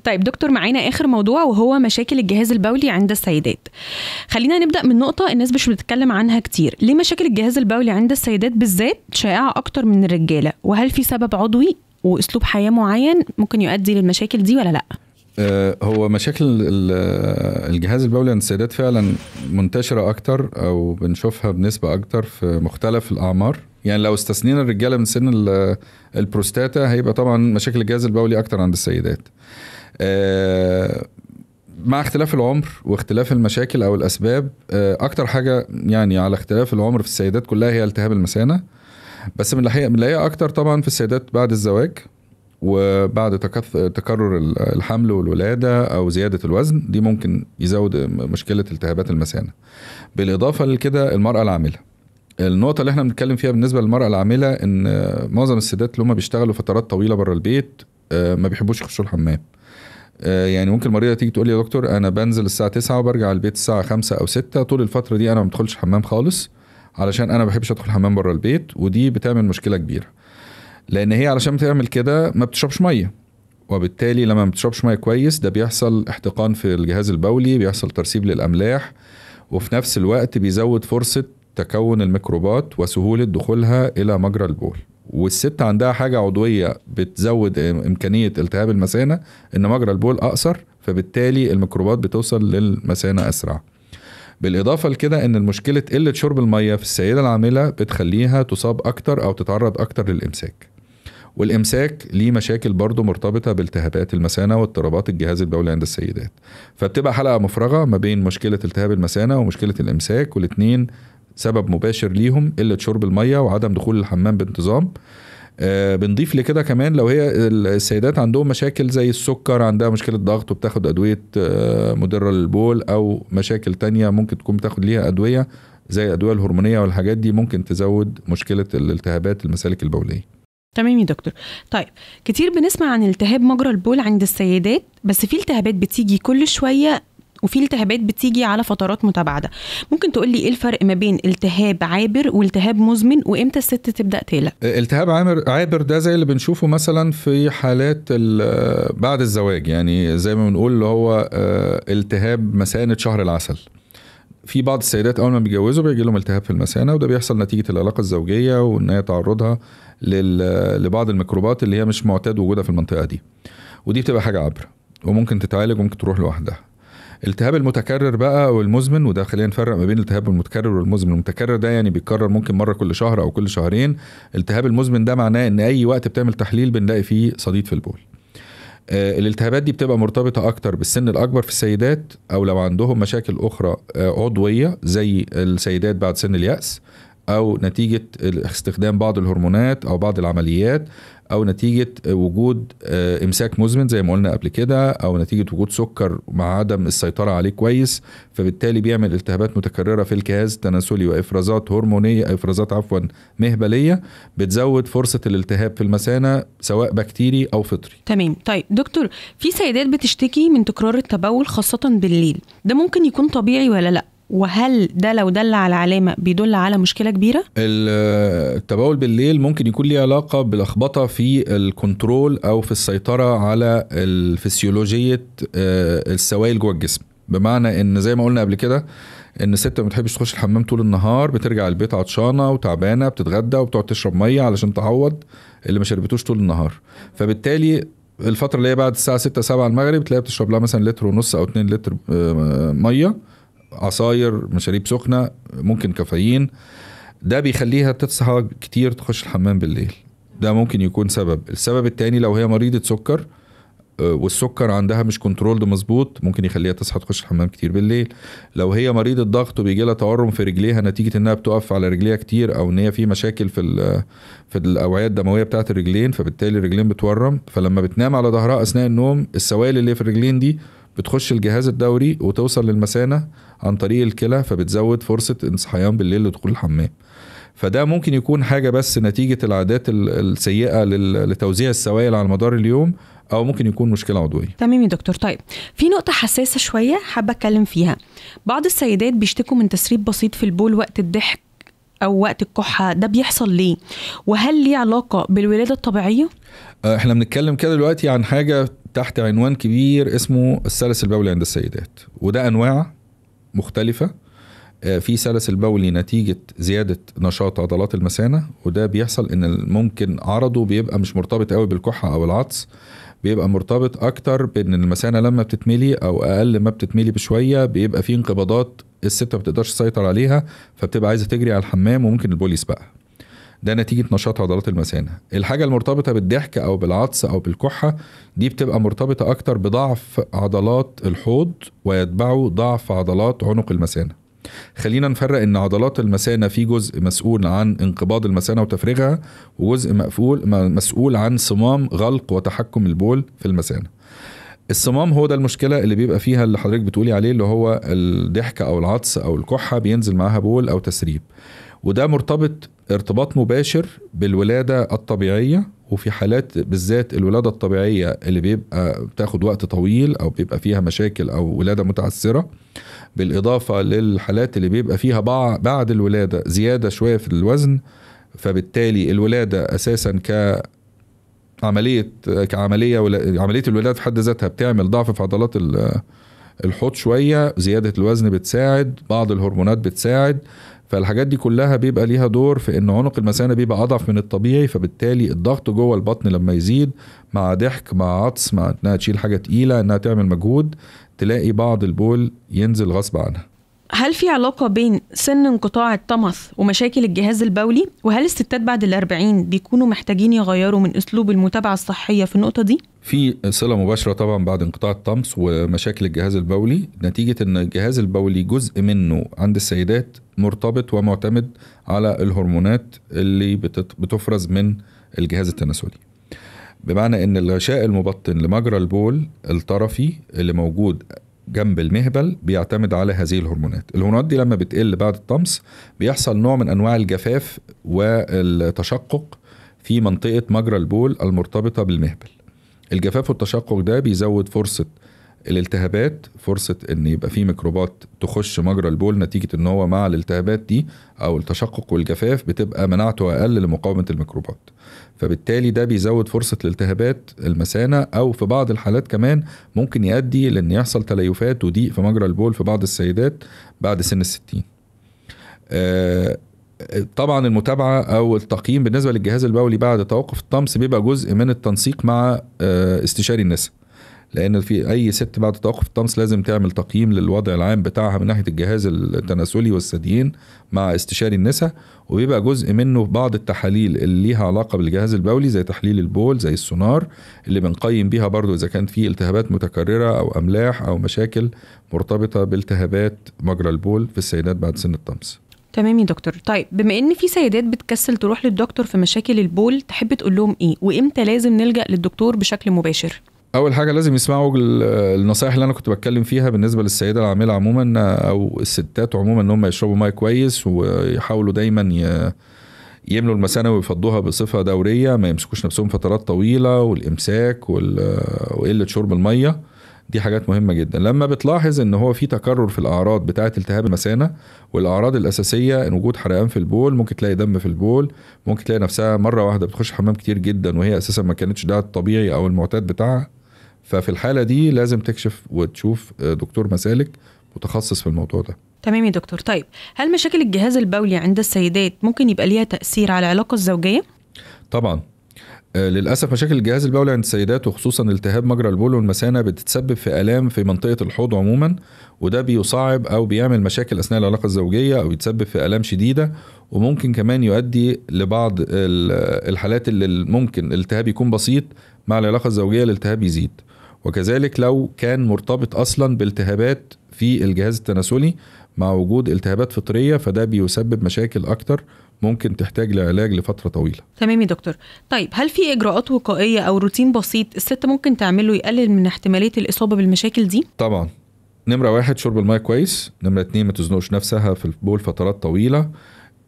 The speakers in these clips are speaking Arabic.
طيب دكتور، معانا آخر موضوع وهو مشاكل الجهاز البولي عند السيدات. خلينا نبدأ من نقطة الناس مش بتتكلم عنها كتير. ليه مشاكل الجهاز البولي عند السيدات بالذات شائعة أكتر من الرجالة؟ وهل في سبب عضوي وأسلوب حياة معين ممكن يؤدي للمشاكل دي ولا لأ؟ هو مشاكل الجهاز البولي عند السيدات فعلا منتشرة أكتر، أو بنشوفها بنسبة أكتر في مختلف الأعمار. يعني لو استثنينا الرجالة من سن البروستاتا هيبقى طبعا مشاكل الجهاز البولي أكتر عند السيدات. مع اختلاف العمر واختلاف المشاكل أو الأسباب، أكتر حاجة يعني على اختلاف العمر في السيدات كلها هي التهاب المثانة، بس بنلاقيها أكتر طبعا في السيدات بعد الزواج وبعد تكرر الحمل والولادة أو زيادة الوزن. دي ممكن يزود مشكلة التهابات المثانة. بالإضافة لكده المرأة العاملة، النقطة اللي احنا بنتكلم فيها بالنسبة للمرأة العاملة ان معظم السيدات اللي هم بيشتغلوا فترات طويلة برا البيت ما بيحبوش يخشوا الحمام. يعني ممكن المريضة تيجي تقول لي يا دكتور انا بنزل الساعة 9 وبرجع البيت الساعة 5 أو 6، طول الفترة دي انا ما بدخلش الحمام خالص علشان انا ما بحبش ادخل الحمام برا البيت. ودي بتعمل مشكلة كبيرة، لان هي علشان بتعمل كده ما بتشربش مية، وبالتالي لما ما بتشربش مية كويس ده بيحصل احتقان في الجهاز البولي، بيحصل ترسيب للأملاح، وفي نفس الوقت بيزود فرصة تكون الميكروبات وسهولة دخولها إلى مجرى البول. والست عندها حاجة عضوية بتزود إمكانية التهاب المثانة، إن مجرى البول أقصر، فبالتالي الميكروبات بتوصل للمثانة أسرع. بالإضافة لكده إن المشكلة قلة شرب المية في السيدة العاملة بتخليها تصاب أكتر أو تتعرض أكتر للإمساك، والإمساك ليه مشاكل برضو مرتبطة بالتهابات المثانة واضطرابات الجهاز البولي عند السيدات. فبتبقى حلقة مفرغة ما بين مشكلة التهاب المثانة ومشكلة الإمساك، والاثنين سبب مباشر ليهم قلة شرب المية وعدم دخول الحمام بانتظام. بنضيف لكده كمان لو هي السيدات عندهم مشاكل زي السكر، عندها مشكلة ضغط وبتاخد أدوية مضرة للبول، أو مشاكل تانية ممكن تكون بتاخد ليها أدوية زي الأدوية الهرمونية والحاجات دي، ممكن تزود مشكلة الالتهابات المسالك البولية. تمام يا دكتور. طيب كتير بنسمع عن التهاب مجرى البول عند السيدات، بس في التهابات بتيجي كل شوية وفي التهابات بتيجي على فترات متباعدة. ممكن تقول لي ايه الفرق ما بين التهاب عابر والتهاب مزمن، وامتى الست تبدأ تقلق؟ التهاب عابر ده زي اللي بنشوفه مثلا في حالات بعد الزواج، يعني زي ما بنقول اللي هو التهاب مثانة شهر العسل. في بعض السيدات اول ما بيتجوزوا بيجي لهم التهاب في المثانة، وده بيحصل نتيجة العلاقة الزوجية وان هي تعرضها لبعض الميكروبات اللي هي مش معتاد وجودها في المنطقة دي، ودي بتبقى حاجة عابرة وممكن تتعالج وممكن تروح لوحدها. التهاب المتكرر بقى والمزمن، وده خلينا نفرق ما بين الالتهاب المتكرر والمزمن. المتكرر ده يعني بيتكرر ممكن مرة كل شهر او كل شهرين. الالتهاب المزمن ده معناه ان اي وقت بتعمل تحليل بنلاقي فيه صديد في البول. الالتهابات دي بتبقى مرتبطة أكتر بالسن الأكبر في السيدات، أو لو عندهم مشاكل أخرى عضوية زي السيدات بعد سن اليأس، أو نتيجة استخدام بعض الهرمونات أو بعض العمليات، أو نتيجة وجود إمساك مزمن زي ما قلنا قبل كده، أو نتيجة وجود سكر مع عدم السيطرة عليه كويس، فبالتالي بيعمل التهابات متكررة في الجهاز التناسلي وإفرازات هرمونية، إفرازات مهبلية بتزود فرصة الالتهاب في المثانة سواء بكتيري أو فطري. تمام. طيب دكتور، في سيدات بتشتكي من تكرار التبول خاصة بالليل، ده ممكن يكون طبيعي ولا لأ؟ وهل ده لو دل على علامة بيدل على مشكلة كبيرة؟ التبول بالليل ممكن يكون ليه علاقة بلخبطة في الكنترول أو في السيطرة على الفسيولوجية السوائل جوه الجسم. بمعنى إن زي ما قلنا قبل كده إن الست ما بتحبش تخش الحمام طول النهار، بترجع البيت عطشانة وتعبانة، بتتغدى وبتقعد تشرب مية علشان تعوض اللي ما شربتوش طول النهار. فبالتالي الفترة اللي هي بعد الساعة 6-7 المغرب تلاقي بتشرب لها مثلا 1.5 أو 2 لتر مية، عصاير، مشاريب سخنة، ممكن كافيين. ده بيخليها تصحى كتير تخش الحمام بالليل. ده ممكن يكون سبب. السبب التاني لو هي مريضة سكر والسكر عندها مش كنترول مظبوط، ممكن يخليها تصحى تخش الحمام كتير بالليل. لو هي مريضة ضغط وبيجي لها تورم في رجليها نتيجة انها بتقف على رجليها كتير، او ان هي في مشاكل في الاوعية الدموية بتاعت الرجلين، فبالتالي الرجلين بتورم، فلما بتنام على ظهرها اثناء النوم السوائل اللي في الرجلين دي بتخش الجهاز الدوري وتوصل للمثانة عن طريق الكلى، فبتزود فرصة الصحيان بالليل لدخول الحمام. فده ممكن يكون حاجة بس نتيجة العادات السيئة لتوزيع السوائل على مدار اليوم، أو ممكن يكون مشكلة عضوية. تمام يا دكتور. طيب في نقطة حساسة شوية حابة أتكلم فيها. بعض السيدات بيشتكوا من تسريب بسيط في البول وقت الضحك أو وقت الكحة، ده بيحصل ليه؟ وهل ليه علاقة بالولادة الطبيعية؟ احنا بنتكلم كده دلوقتي عن حاجة تحت عنوان كبير اسمه السلس البولي عند السيدات، وده أنواع مختلفة. في سلس البولي نتيجة زيادة نشاط عضلات المثانة، وده بيحصل ان ممكن عرضه بيبقى مش مرتبط قوي بالكحة او العطس، بيبقى مرتبط اكتر بان المثانة لما بتتملي او اقل ما بتتملي بشوية بيبقى فيه انقباضات الست ما بتقدرش تسيطر عليها، فبتبقى عايزة تجري على الحمام وممكن البول يسبقها. ده نتيجة نشاط عضلات المثانة. الحاجة المرتبطة بالضحك او بالعطس او بالكحة دي بتبقى مرتبطة اكتر بضعف عضلات الحوض ويتبعه ضعف عضلات عنق المثانة. خلينا نفرق ان عضلات المثانة في جزء مسؤول عن انقباض المثانة وتفريغها، وجزء مسؤول عن صمام غلق وتحكم البول في المثانة. الصمام هو ده المشكلة اللي بيبقى فيها اللي حضرتك بتقولي عليه، اللي هو الضحك او العطس او الكحة بينزل معاها بول او تسريب، وده مرتبط ارتباط مباشر بالولادة الطبيعية. وفي حالات بالذات الولادة الطبيعية اللي بيبقى بتاخد وقت طويل أو بيبقى فيها مشاكل أو ولادة متعثرة، بالإضافة للحالات اللي بيبقى فيها بعد الولادة زيادة شوية في الوزن، فبالتالي الولادة أساسا عملية الولادة في حد ذاتها بتعمل ضعف في عضلات الحوض شوية، زيادة الوزن بتساعد، بعض الهرمونات بتساعد، فالحاجات دي كلها بيبقى ليها دور في ان عنق المثانة بيبقى اضعف من الطبيعي، فبالتالي الضغط جوه البطن لما يزيد مع ضحك مع عطس مع انها تشيل حاجة تقيلة انها تعمل مجهود، تلاقي بعض البول ينزل غصب عنها. هل في علاقة بين سن انقطاع الطمث ومشاكل الجهاز البولي؟ وهل الستات بعد 40 بيكونوا محتاجين يغيروا من أسلوب المتابعة الصحية في النقطة دي؟ في صلة مباشرة طبعا بعد انقطاع الطمث ومشاكل الجهاز البولي، نتيجة ان الجهاز البولي جزء منه عند السيدات مرتبط ومعتمد على الهرمونات اللي بتفرز من الجهاز التناسلي، بمعنى ان الغشاء المبطن لمجرى البول الطرفي اللي موجود جنب المهبل بيعتمد على هذه الهرمونات دي لما بتقل بعد الطمث بيحصل نوع من انواع الجفاف والتشقق في منطقة مجرى البول المرتبطة بالمهبل. الجفاف والتشقق ده بيزود فرصة الالتهابات، فرصة ان يبقى فيه ميكروبات تخش مجرى البول، نتيجة ان هو مع الالتهابات دي او التشقق والجفاف بتبقى مناعته اقل لمقاومة الميكروبات، فبالتالي ده بيزود فرصة الالتهابات المثانة، او في بعض الحالات كمان ممكن يؤدي لان يحصل تليفات وضيق في مجرى البول في بعض السيدات بعد سن 60. طبعا المتابعة او التقييم بالنسبة للجهاز البولي بعد توقف الطمث بيبقى جزء من التنسيق مع استشاري النساء، لان في اي ست بعد توقف الطمث لازم تعمل تقييم للوضع العام بتاعها من ناحية الجهاز التناسلي والثديين مع استشاري النساء، وبيبقى جزء منه بعض التحاليل اللي ليها علاقة بالجهاز البولي زي تحليل البول زي السونار اللي بنقيم بيها برضو اذا كان في التهابات متكررة او املاح او مشاكل مرتبطة بالتهابات مجرى البول في السيدات بعد سن الطمث. تمام يا دكتور. طيب بما ان في سيدات بتكسل تروح للدكتور في مشاكل البول، تحب تقول لهم ايه وامتى لازم نلجأ للدكتور بشكل مباشر؟ اول حاجه لازم يسمعوا النصائح اللي انا كنت بتكلم فيها بالنسبه للسيده العامله عموما او الستات عموما، ان هم يشربوا ميه كويس ويحاولوا دايما يملوا المثانه ويفضوها بصفه دوريه، ما يمسكوش نفسهم فترات طويله، والامساك وقله شرب الميه، دي حاجات مهمه جدا. لما بتلاحظ ان هو في تكرر في الاعراض بتاعه التهاب المثانه، والاعراض الاساسيه ان وجود حرقان في البول، ممكن تلاقي دم في البول، ممكن تلاقي نفسها مره واحده بتخش حمام كتير جدا وهي اساسا ما كانتش ده الطبيعي او المعتاد بتاعها، ففي الحالة دي لازم تكشف وتشوف دكتور مسالك متخصص في الموضوع ده. تمام يا دكتور. طيب هل مشاكل الجهاز البولي عند السيدات ممكن يبقى ليها تأثير على العلاقة الزوجية؟ طبعا للأسف مشاكل الجهاز البولي عند السيدات وخصوصا التهاب مجرى البول والمثانة بتتسبب في آلام في منطقة الحوض عموما، وده بيصعب أو بيعمل مشاكل أثناء العلاقة الزوجية أو يتسبب في آلام شديدة، وممكن كمان يؤدي لبعض الحالات اللي ممكن الالتهاب يكون بسيط مع العلاقة الزوجية الالتهاب يزيد، وكذلك لو كان مرتبط أصلا بالتهابات في الجهاز التناسلي مع وجود التهابات فطرية، فده بيسبب مشاكل أكتر ممكن تحتاج لعلاج لفترة طويلة. تمام يا دكتور. طيب هل في إجراءات وقائية أو روتين بسيط الست ممكن تعمله يقلل من احتمالية الإصابة بالمشاكل دي؟ طبعا. نمرة 1 شرب الماء كويس. نمرة 2 ما تزنقش نفسها في البول فترات طويلة.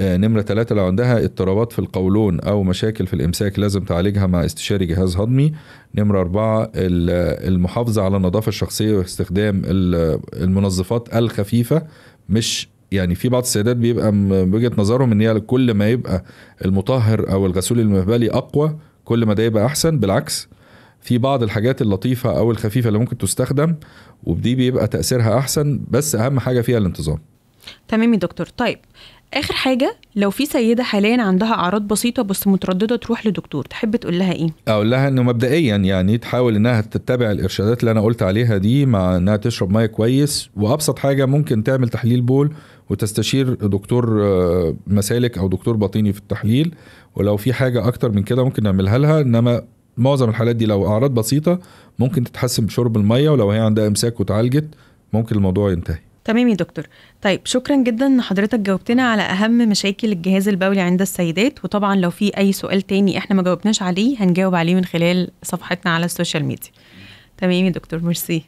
نمرة 3 لو عندها اضطرابات في القولون أو مشاكل في الإمساك لازم تعالجها مع استشاري جهاز هضمي. نمرة 4 المحافظة على النظافة الشخصية واستخدام المنظفات الخفيفة، مش يعني في بعض السيدات بيبقى بوجهة نظرهم ان هي كل ما يبقى المطهر او الغسول المهبلي اقوى كل ما ده يبقى احسن، بالعكس في بعض الحاجات اللطيفة او الخفيفة اللي ممكن تستخدم، ودي بيبقى تأثيرها احسن، بس اهم حاجة فيها الانتظام. تمام يا دكتور. طيب اخر حاجة، لو في سيدة حاليا عندها اعراض بسيطة بس مترددة تروح لدكتور، تحب تقول لها ايه؟ اقول لها انه مبدئيا يعني تحاول انها تتبع الارشادات اللي انا قلت عليها دي، مع انها تشرب ميه كويس، وابسط حاجه ممكن تعمل تحليل بول وتستشير دكتور مسالك او دكتور باطني في التحليل، ولو في حاجه اكتر من كده ممكن نعملها لها. انما معظم الحالات دي لو اعراض بسيطه ممكن تتحسن بشرب الميه، ولو هي عندها امساك وتعالجت ممكن الموضوع ينتهي. تمام يا دكتور. طيب شكرا جدا ان حضرتك جاوبتنا على اهم مشاكل الجهاز البولي عند السيدات، وطبعا لو في اي سؤال تاني احنا ما جاوبناش عليه هنجاوب عليه من خلال صفحتنا على السوشيال ميديا. تمام يا دكتور، ميرسي.